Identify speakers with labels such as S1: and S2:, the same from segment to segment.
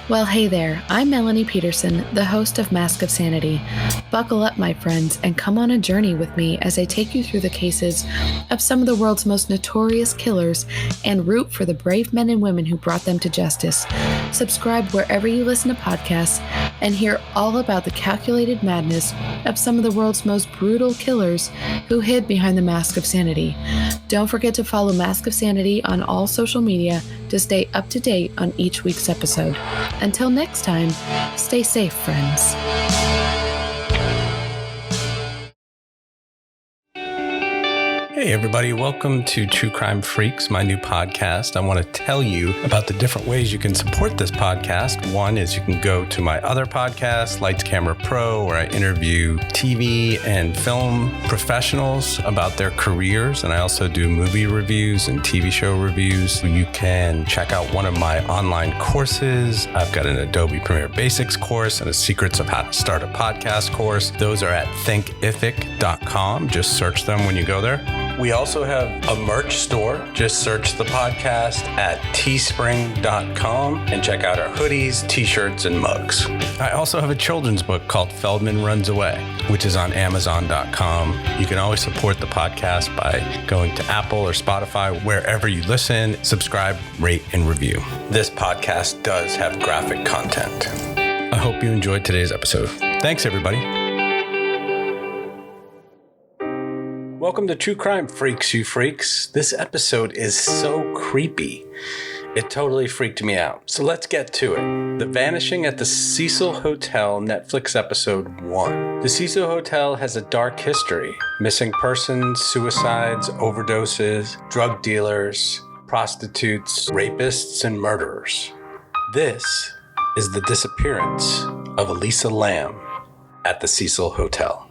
S1: Well, hey there, I'm Melanie Peterson, the host of Mask of Sanity. Buckle up, my friends, and come on a journey with me as I take you through the cases of some of the world's most notorious killers and root for the brave men and women who brought them to justice. Subscribe wherever you listen to podcasts and hear all about the calculated madness of some of the world's most brutal killers who hid behind the Mask of Sanity. Don't forget to follow Mask of Sanity on all social media to stay up to date on each week's episode. Until next time, stay safe, friends.
S2: Hey everybody, welcome to True Crime Freaks, my new podcast. I want to tell you about the different ways you can support this podcast. One is you can go to my other podcast, Lights Camera Pro, where I interview TV and film professionals about their careers. And I also do movie reviews and TV show reviews. You can check out one of my online courses. I've got an Adobe Premiere Basics course and a Secrets of How to Start a Podcast course. Those are at thinkific.com. Just search them when you go there. We also have a merch store. Just search the podcast at teespring.com and check out our hoodies, t-shirts, and mugs. I also have a children's book called Feldman Runs Away, which is on amazon.com. You can always support the podcast by going to Apple or Spotify, wherever you listen, subscribe, rate, and review. This podcast does have graphic content. I hope you enjoyed today's episode. Thanks, everybody. Welcome to True Crime Freaks, you freaks. This episode is so creepy. It totally freaked me out. So let's get to it. The Vanishing at the Cecil Hotel, Netflix episode 1. The Cecil Hotel has a dark history. Missing persons, suicides, overdoses, drug dealers, prostitutes, rapists, and murderers. This is the disappearance of ELISA Lamb at the Cecil Hotel.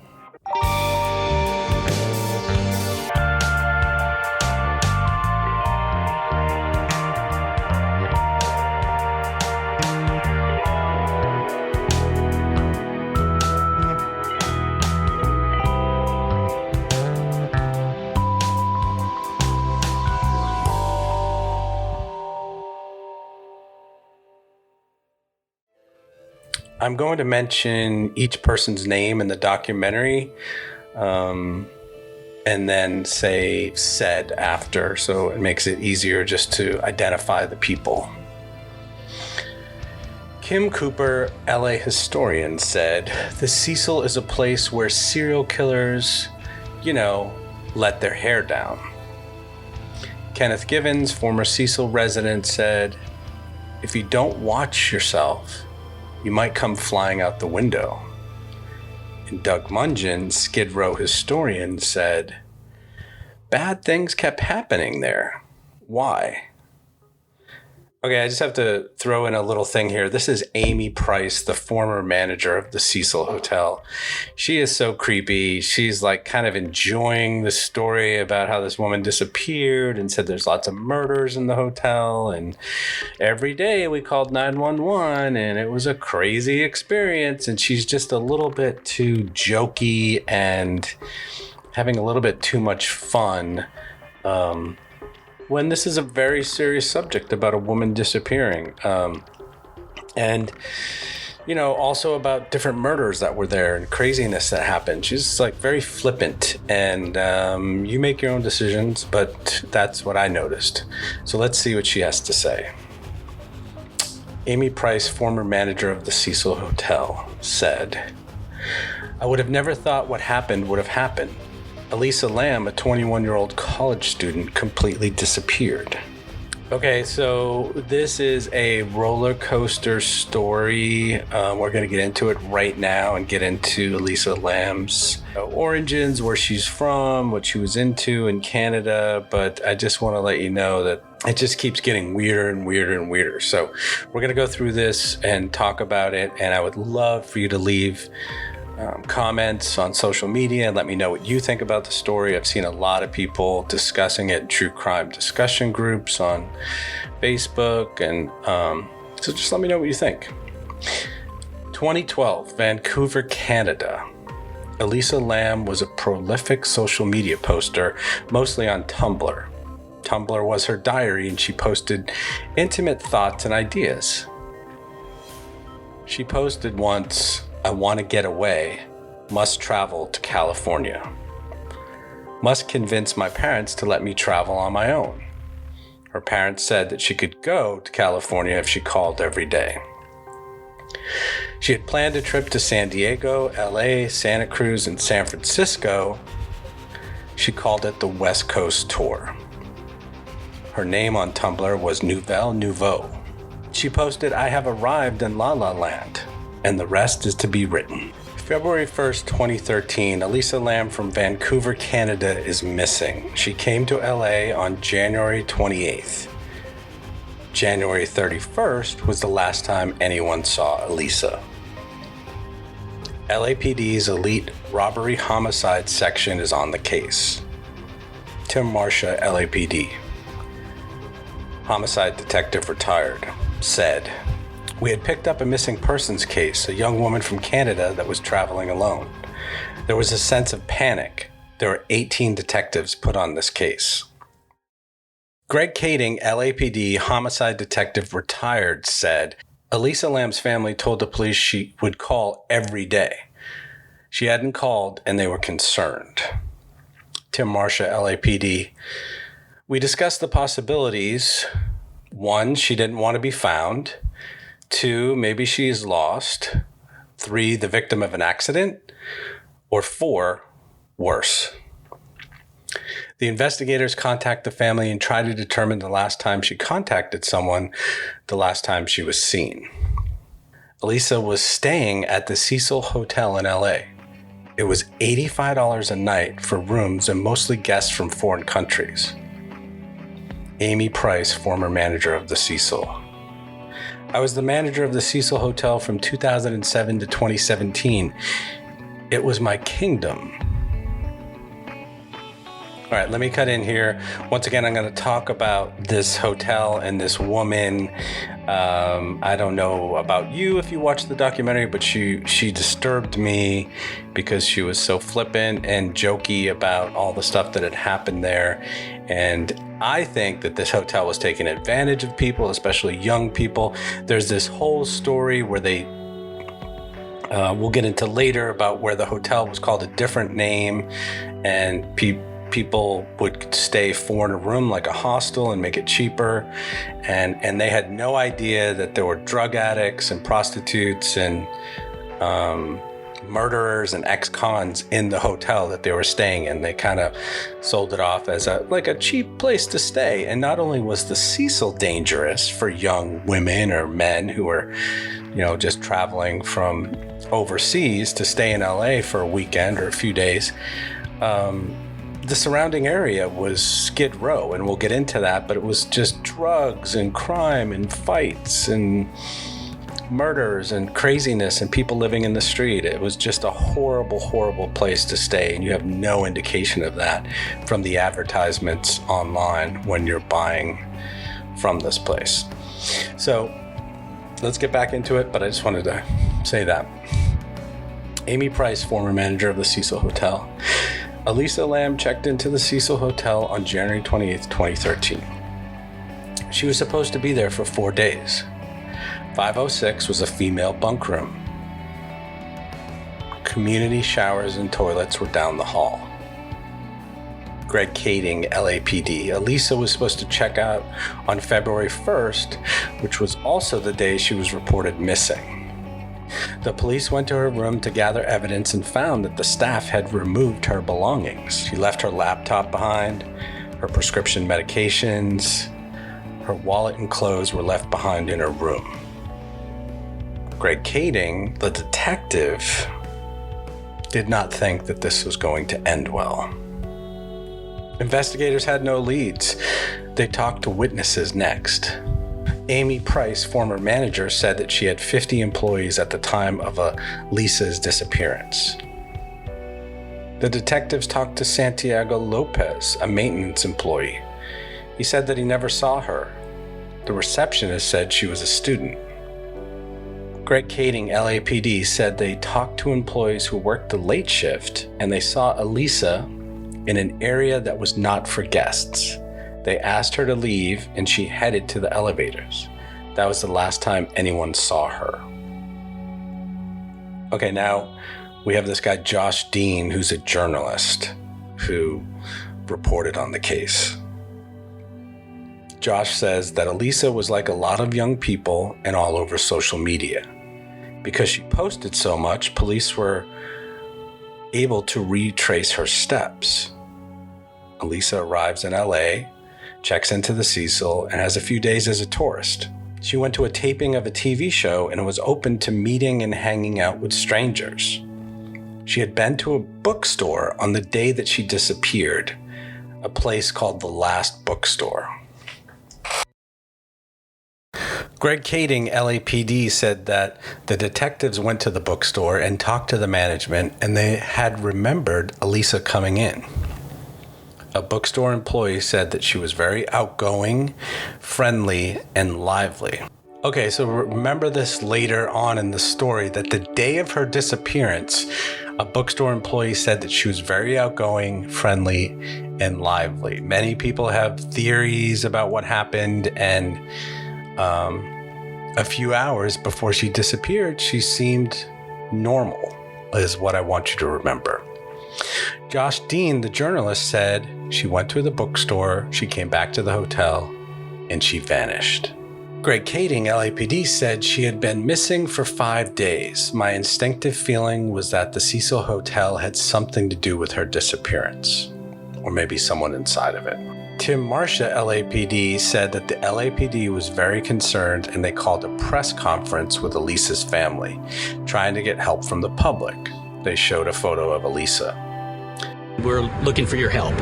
S2: I'm going to mention each person's name in the documentary and then say said after, so it makes it easier just to identify the people. Kim Cooper, LA historian, said, "The Cecil is a place where serial killers, let their hair down." Kenneth Givens, former Cecil resident, said, "If you don't watch yourself, you might come flying out the window." And Doug Mungin, Skid Row historian, said, "Bad things kept happening there. Why?" Okay, I just have to throw in a little thing here. This is Amy Price, the former manager of the Cecil Hotel. She is so creepy. She's like kind of enjoying the story about how this woman disappeared and said there's lots of murders in the hotel. And every day we called 911 and it was a crazy experience. And she's just a little bit too jokey and having a little bit too much fun. When this is a very serious subject about a woman disappearing. And also about different murders that were there and craziness that happened. She's like very flippant and you make your own decisions, but that's what I noticed. So let's see what she has to say. Amy Price, former manager of the Cecil Hotel, said, "I would have never thought what happened would have happened. ELISA Lamb, a 21-year-old college student, completely disappeared." Okay, so this is a roller coaster story. We're going to get into it right now and get into ELISA Lamb's origins, where she's from, what she was into in Canada. But I just want to let you know that it just keeps getting weirder and weirder and weirder. So we're going to go through this and talk about it. And I would love for you to leave comments on social media and let me know what you think about the story. I've seen a lot of people discussing it in true crime discussion groups on Facebook, and so just let me know what you think. 2012, Vancouver, Canada. ELISA Lamb was a prolific social media poster, mostly on Tumblr. Tumblr was her diary, and she posted intimate thoughts and ideas. She posted once, "I want to get away, must travel to California. Must convince my parents to let me travel on my own." Her parents said that she could go to California if she called every day. She had planned a trip to San Diego, LA, Santa Cruz, and San Francisco. She called it the West Coast Tour. Her name on Tumblr was Nouvelle Nouveau. She posted, "I have arrived in La La Land, and the rest is to be written." February 1st, 2013, ELISA Lam from Vancouver, Canada is missing. She came to LA on January 28th. January 31st was the last time anyone saw ELISA. LAPD's elite robbery homicide section is on the case. Tim Marcia, LAPD. Homicide detective retired, said, "We had picked up a missing persons case, a young woman from Canada that was traveling alone. There was a sense of panic. There were 18 detectives put on this case." Greg Kading, LAPD homicide detective retired, said, "ELISA Lam's family told the police she would call every day. She hadn't called and they were concerned." Tim Marcia, LAPD. "We discussed the possibilities. 1, she didn't want to be found. 2, maybe she is lost. 3, the victim of an accident. Or 4, worse." The investigators contact the family and try to determine the last time she contacted someone, the last time she was seen. ELISA was staying at the Cecil Hotel in LA. It was $85 a night for rooms and mostly guests from foreign countries. Amy Price, former manager of the Cecil. "I was the manager of the Cecil Hotel from 2007 to 2017. It was my kingdom." All right, let me cut in here. Once again, I'm going to talk about this hotel and this woman. I don't know about you if you watched the documentary, but she disturbed me because she was so flippant and jokey about all the stuff that had happened there. And I think that this hotel was taking advantage of people, especially young people. There's this whole story where we'll get into later about where the hotel was called a different name, and people would stay 4 in a room like a hostel and make it cheaper, and they had no idea that there were drug addicts and prostitutes and murderers and ex-cons in the hotel that they were staying in. They kind of sold it off as a cheap place to stay. And not only was the Cecil dangerous for young women or men who were just traveling from overseas to stay in LA for a weekend or a few days, the surrounding area was Skid Row, and we'll get into that, but it was just drugs and crime and fights and murders and craziness and people living in the street. It was just a horrible, horrible place to stay, and you have no indication of that from the advertisements online when you're buying from this place. So let's get back into it, but I just wanted to say that. Amy Price, former manager of the Cecil Hotel. ELISA Lam checked into the Cecil Hotel on January 28th, 2013. She was supposed to be there for 4 days. 506 was a female bunk room. Community showers and toilets were down the hall. Greg Kading, LAPD. ELISA was supposed to check out on February 1st, which was also the day she was reported missing. The police went to her room to gather evidence and found that the staff had removed her belongings. She left her laptop behind, her prescription medications, her wallet and clothes were left behind in her room. Greg Kading, the detective, did not think that this was going to end well. Investigators had no leads. They talked to witnesses next. Amy Price, former manager, said that she had 50 employees at the time of ELISA's disappearance. The detectives talked to Santiago Lopez, a maintenance employee. He said that he never saw her. The receptionist said she was a student. Greg Kading, LAPD, said they talked to employees who worked the late shift and they saw ELISA in an area that was not for guests. They asked her to leave and she headed to the elevators. That was the last time anyone saw her. Okay, now we have this guy, Josh Dean, who's a journalist who reported on the case. Josh says that ELISA was like a lot of young people and all over social media. Because she posted so much, police were able to retrace her steps. ELISA arrives in LA, checks into the Cecil, and has a few days as a tourist. She went to a taping of a TV show and was open to meeting and hanging out with strangers. She had been to a bookstore on the day that she disappeared, a place called the Last Bookstore. Greg Kading, LAPD, said that the detectives went to the bookstore and talked to the management, and they had remembered ELISA coming in. A bookstore employee said that she was very outgoing, friendly, and lively. Okay, so remember this later on in the story, that the day of her disappearance, a bookstore employee said that she was very outgoing, friendly, and lively. Many people have theories about what happened, and a few hours before she disappeared, she seemed normal, is what I want you to remember. Josh Dean, the journalist, said she went to the bookstore, she came back to the hotel, and she vanished. Greg Kading, LAPD, said she had been missing for 5 days. My instinctive feeling was that the Cecil Hotel had something to do with her disappearance, or maybe someone inside of it. Tim Marcia, LAPD, said that the LAPD was very concerned and they called a press conference with ELISA's family, trying to get help from the public. They showed a photo of ELISA.
S3: We're looking for your help.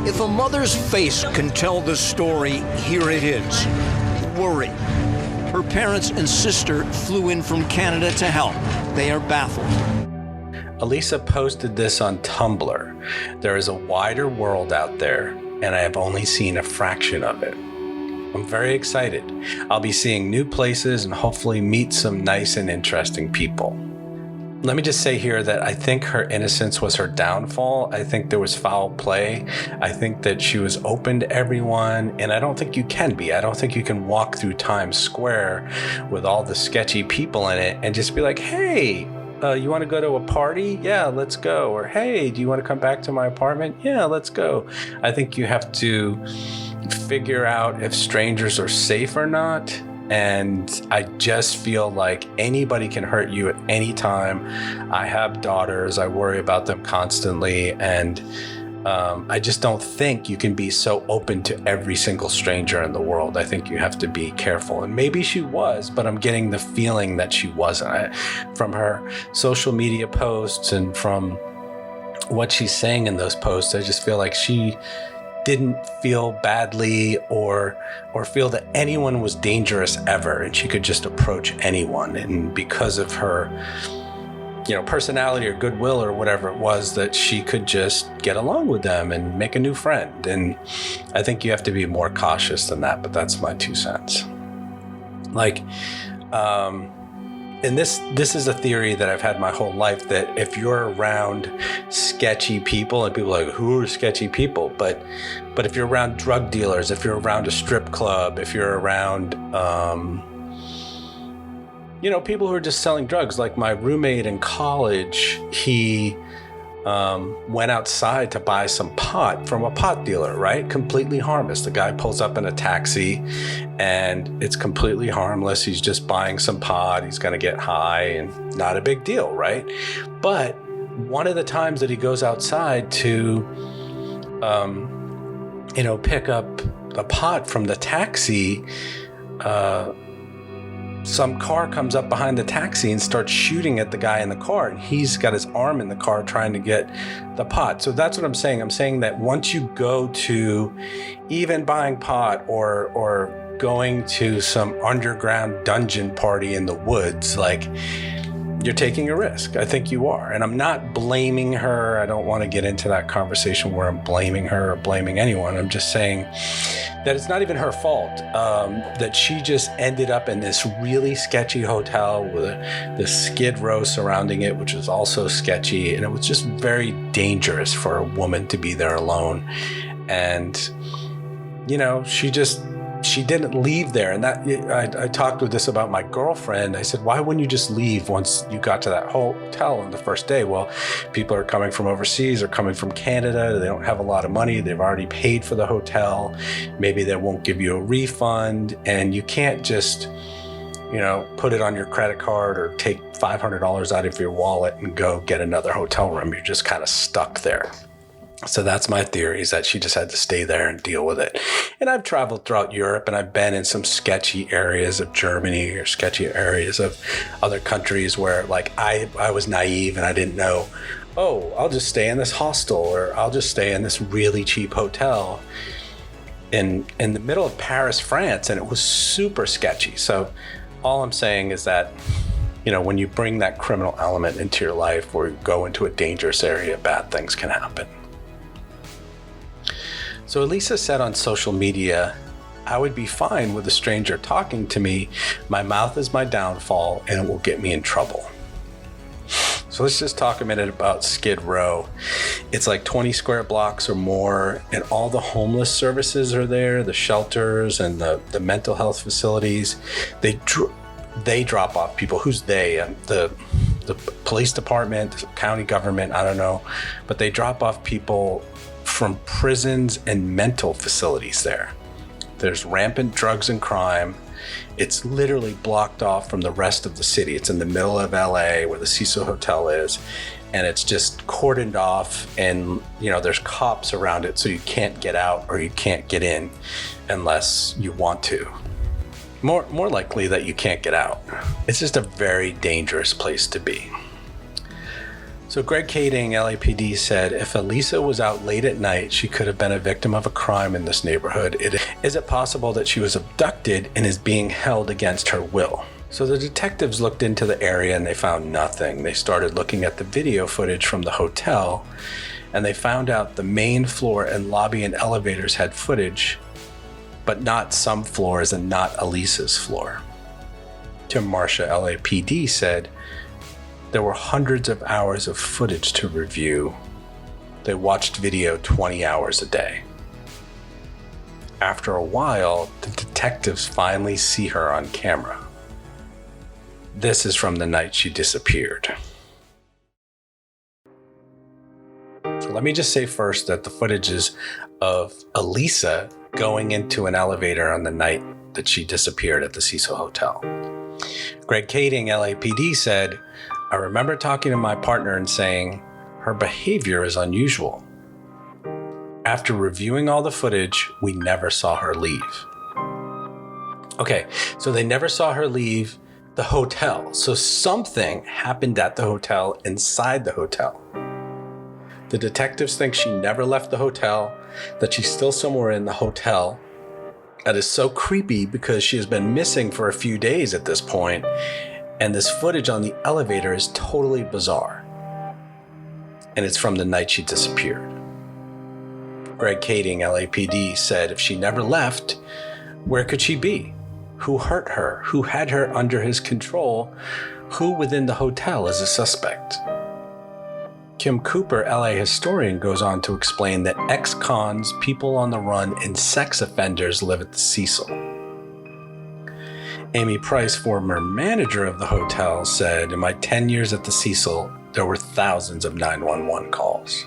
S4: If a mother's face can tell the story, here it is. Worry. Her parents and sister flew in from Canada to help. They are baffled.
S2: ELISA posted this on Tumblr. There is a wider world out there, and I have only seen a fraction of it. I'm very excited. I'll be seeing new places and hopefully meet some nice and interesting people. Let me just say here that I think her innocence was her downfall. I think there was foul play. I think that she was open to everyone, and I don't think you can be. I don't think you can walk through Times Square with all the sketchy people in it and just be like, hey, you want to go to a party? Yeah, let's go. Or, hey, do you want to come back to my apartment? Yeah, let's go. I think you have to figure out if strangers are safe or not. And I just feel like anybody can hurt you at any time. I have daughters. I worry about them constantly. And I just don't think you can be so open to every single stranger in the world. I think you have to be careful. And maybe she was, but I'm getting the feeling that she wasn't. From her social media posts and from what she's saying in those posts, I just feel like she didn't feel badly or feel that anyone was dangerous ever, and she could just approach anyone. And because of her personality or goodwill or whatever it was, that she could just get along with them and make a new friend. And I think you have to be more cautious than that, but that's my 2 cents. And this is a theory that I've had my whole life, that if you're around sketchy people, and people are like, who are sketchy people? But if you're around drug dealers, if you're around a strip club, if you're around people who are just selling drugs, like my roommate in college, he went outside to buy some pot from a pot dealer, right? Completely harmless. The guy pulls up in a taxi and it's completely harmless. He's just buying some pot. He's going to get high and not a big deal, right? But one of the times that he goes outside to, pick up the pot from the taxi, some car comes up behind the taxi and starts shooting at the guy in the car, and he's got his arm in the car trying to get the pot. So that's what I'm saying. I'm saying that once you go to even buying pot or going to some underground dungeon party in the woods, like, you're taking a risk. I think you are. And I'm not blaming her. I don't want to get into that conversation where I'm blaming her or blaming anyone. I'm just saying that it's not even her fault, that she just ended up in this really sketchy hotel with this skid row surrounding it, which was also sketchy. And it was just very dangerous for a woman to be there alone. And, she just she didn't leave there. And that I talked with this about my girlfriend. I said, why wouldn't you just leave once you got to that hotel on the first day? Well, people are coming from overseas or coming from Canada. They don't have a lot of money. They've already paid for the hotel. Maybe they won't give you a refund. And you can't just, put it on your credit card or take $500 out of your wallet and go get another hotel room. You're just kind of stuck there. So that's my theory, is that she just had to stay there and deal with it. And I've traveled throughout Europe, and I've been in some sketchy areas of Germany or sketchy areas of other countries where I was naive and I didn't know, I'll just stay in this hostel, or I'll just stay in this really cheap hotel in the middle of Paris, France, and it was super sketchy. So all I'm saying is that, when you bring that criminal element into your life or you go into a dangerous area, bad things can happen. So ELISA said on social media, I would be fine with a stranger talking to me. My mouth is my downfall and it will get me in trouble. So let's just talk a minute about Skid Row. It's like 20 square blocks or more, and all the homeless services are there, the shelters and the mental health facilities. They drop off people. Who's they? The police department, the county government, I don't know. But they drop off people from prisons and mental facilities there. There's rampant drugs and crime. It's literally blocked off from the rest of the city. It's in the middle of LA where the Cecil Hotel is, and it's just cordoned off, and there's cops around it, so you can't get out or you can't get in unless you want to. More likely that you can't get out. It's just a very dangerous place to be. So Greg Kading, LAPD, said if ELISA was out late at night, she could have been a victim of a crime in this neighborhood. Is it possible that she was abducted and is being held against her will? So the detectives looked into the area and they found nothing. They started looking at the video footage from the hotel, and they found out the main floor and lobby and elevators had footage, but not some floors and not ELISA's floor. Tim Marcia, LAPD, said there were hundreds of hours of footage to review. They watched video 20 hours a day. After a while, the detectives finally see her on camera. This is from the night she disappeared. So let me just say first that the footage is of ELISA going into an elevator on the night that she disappeared at the Cecil Hotel. Greg Kading, LAPD, said, I remember talking to my partner and saying, her behavior is unusual. After reviewing all the footage, we never saw her leave. Okay, so they never saw her leave the hotel. So something happened at the hotel, inside the hotel. The detectives think she never left the hotel, that she's still somewhere in the hotel. That is so creepy because she has been missing for a few days at this point. And this footage on the elevator is totally bizarre. And it's from the night she disappeared. Greg Kading, LAPD, said if she never left, where could she be? Who hurt her? Who had her under his control? Who within the hotel is a suspect? Kim Cooper, LA historian, goes on to explain that ex-cons, people on the run, and sex offenders live at the Cecil. Amy Price, former manager of the hotel, said, in my 10 years at the Cecil, there were thousands of 911 calls.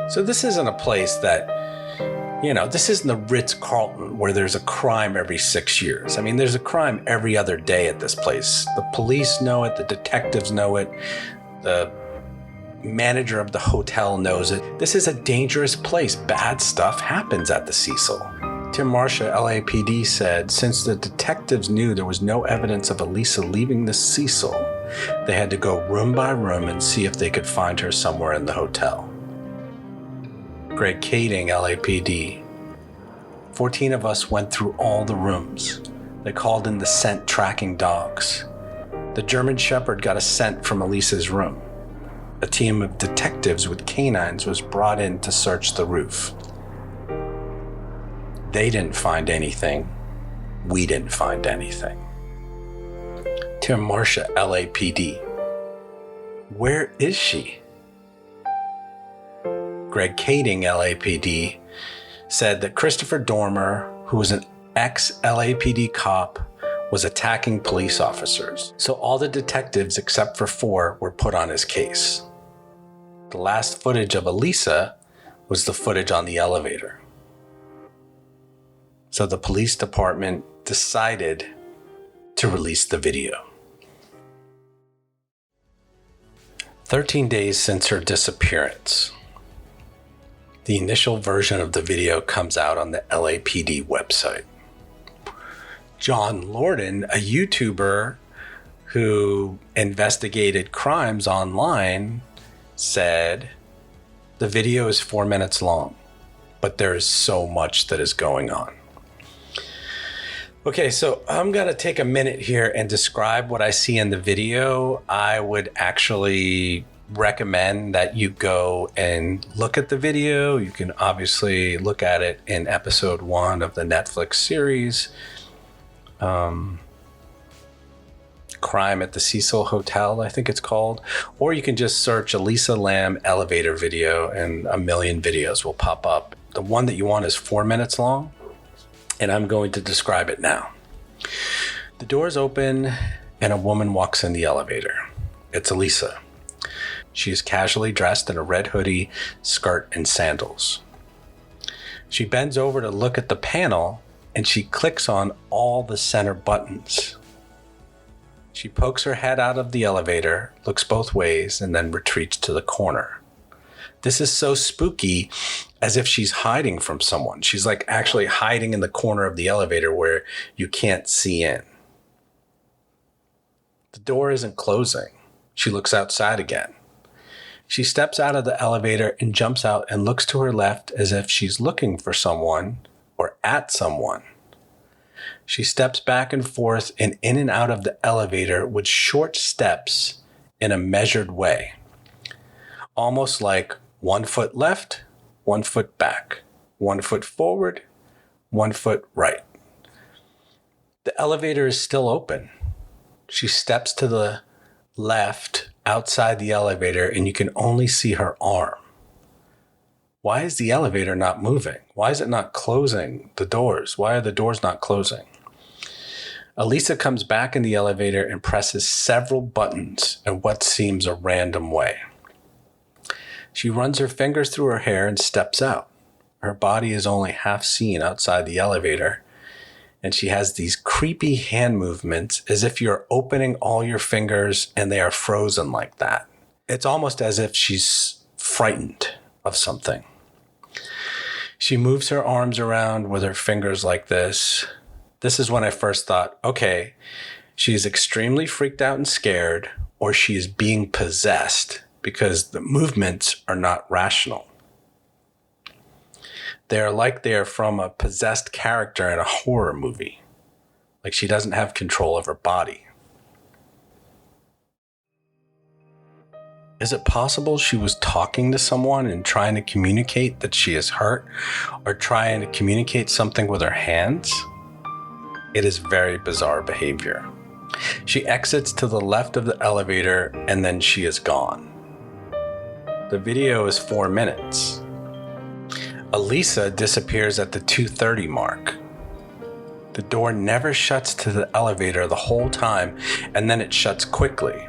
S2: So this isn't a place that, this isn't the Ritz-Carlton where there's a crime every 6 years. I mean, there's a crime every other day at this place. The police know it, the detectives know it, the manager of the hotel knows it. This is a dangerous place. Bad stuff happens at the Cecil. Tim Marcia, LAPD, said since the detectives knew there was no evidence of ELISA leaving the Cecil, they had to go room by room and see if they could find her somewhere in the hotel. Greg Kading, LAPD, 14 of us went through all the rooms. They called in the scent tracking dogs. The German Shepherd got a scent from ELISA's room. A team of detectives with canines was brought in to search the roof. They didn't find anything. We didn't find anything. Tim Marcia, LAPD. Where is she? Greg Kading, LAPD, said that Christopher Dormer, who was an ex-LAPD cop was attacking police officers. So all the detectives except for 4 were put on his case. The last footage of ELISA was the footage on the elevator. So the police department decided to release the video. 13 days since her disappearance, the initial version of the video comes out on the LAPD website. John Lorden, a YouTuber who investigated crimes online, said the video is 4 minutes long, but there is so much that is going on. Okay, so I'm going to take a minute here and describe what I see in the video. I would actually recommend that you go and look at the video. You can obviously look at it in episode 1 of the Netflix series, Crime at the Cecil Hotel, I think it's called. Or you can just search ELISA Lam elevator video and a million videos will pop up. The one that you want is 4 minutes long, and I'm going to describe it now. The doors open and a woman walks in the elevator. It's ELISA. She is casually dressed in a red hoodie, skirt, and sandals. She bends over to look at the panel and she clicks on all the center buttons. She pokes her head out of the elevator, looks both ways, and then retreats to the corner. This is so spooky, as if she's hiding from someone. She's like actually hiding in the corner of the elevator where you can't see in. The door isn't closing. She looks outside again. She steps out of the elevator and jumps out and looks to her left as if she's looking for someone or at someone. She steps back and forth and in and out of the elevator with short steps in a measured way. Almost like 1 foot left, 1 foot back, 1 foot forward, 1 foot right. The elevator is still open. She steps to the left outside the elevator and you can only see her arm. Why is the elevator not moving? Why is it not closing the doors? Why are the doors not closing? ELISA comes back in the elevator and presses several buttons in what seems a random way. She runs her fingers through her hair and steps out. Her body is only half seen outside the elevator, and she has these creepy hand movements as if you're opening all your fingers and they are frozen like that. It's almost as if she's frightened of something. She moves her arms around with her fingers like this. This is when I first thought, okay, she's extremely freaked out and scared, or she is being possessed because the movements are not rational. They are like they are from a possessed character in a horror movie. Like she doesn't have control of her body. Is it possible she was talking to someone and trying to communicate that she is hurt, or trying to communicate something with her hands? It is very bizarre behavior. She exits to the left of the elevator and then she is gone. The video is 4 minutes. ELISA disappears at the 2:30 mark. The door never shuts to the elevator the whole time, and then it shuts quickly.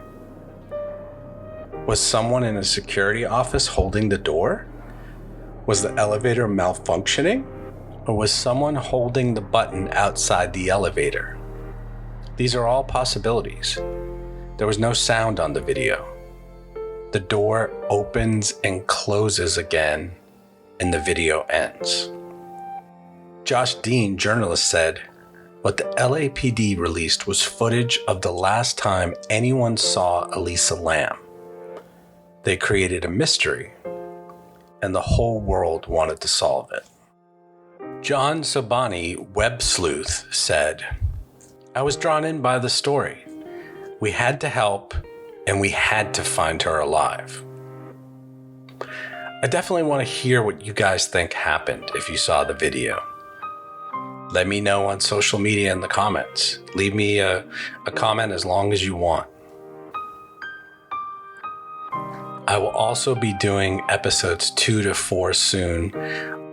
S2: Was someone in a security office holding the door? Was the elevator malfunctioning? Or was someone holding the button outside the elevator? These are all possibilities. There was no sound on the video. The door opens and closes again, and the video ends. Josh Dean, journalist, said, "What the LAPD released was footage of the last time anyone saw ELISA Lam. They created a mystery, and the whole world wanted to solve it." John Sobani, web sleuth, said, "I was drawn in by the story. We had to help, and we had to find her alive." I definitely want to hear what you guys think happened if you saw the video. Let me know on social media in the comments. Leave me a comment as long as you want. I will also be doing episodes 2 to 4 soon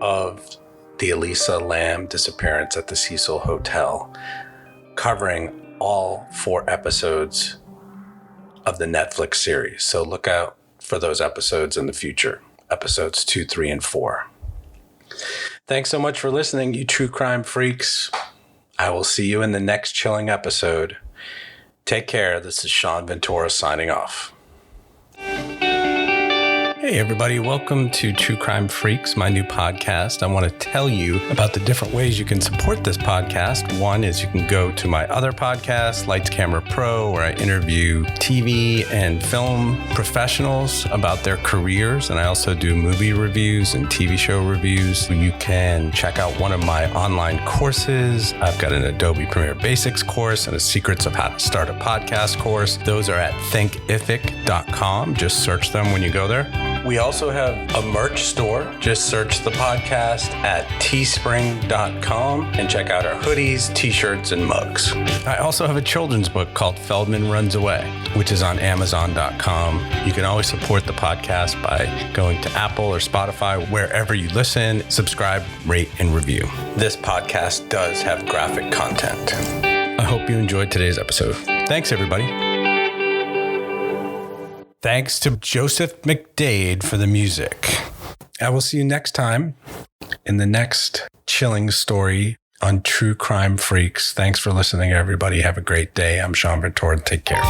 S2: of the ELISA Lamb disappearance at the Cecil Hotel, covering all 4 episodes of the Netflix series. So look out for those episodes in the future, episodes 2, 3, and 4. Thanks so much for listening, you true crime freaks. I will see you in the next chilling episode. Take care. This is Sean Ventura signing off. Hey everybody, welcome to True Crime Freaks, my new podcast. I want to tell you about the different ways you can support this podcast. One is you can go to my other podcast, Lights Camera Pro, where I interview TV and film professionals about their careers. And I also do movie reviews and TV show reviews. You can check out one of my online courses. I've got an Adobe Premiere Basics course and a Secrets of How to Start a Podcast course. Those are at thinkific.com. Just search them when you go there. We also have a merch store. Just search the podcast at teespring.com and check out our hoodies, t-shirts, and mugs. I also have a children's book called Feldman Runs Away, which is on amazon.com. You can always support the podcast by going to Apple or Spotify, wherever you listen, subscribe, rate, and review. This podcast does have graphic content. I hope you enjoyed today's episode. Thanks, everybody. Thanks to Joseph McDade for the music. I will see you next time in the next chilling story on True Crime Freaks. Thanks for listening, everybody. Have a great day. I'm Sean Ventura. Take care.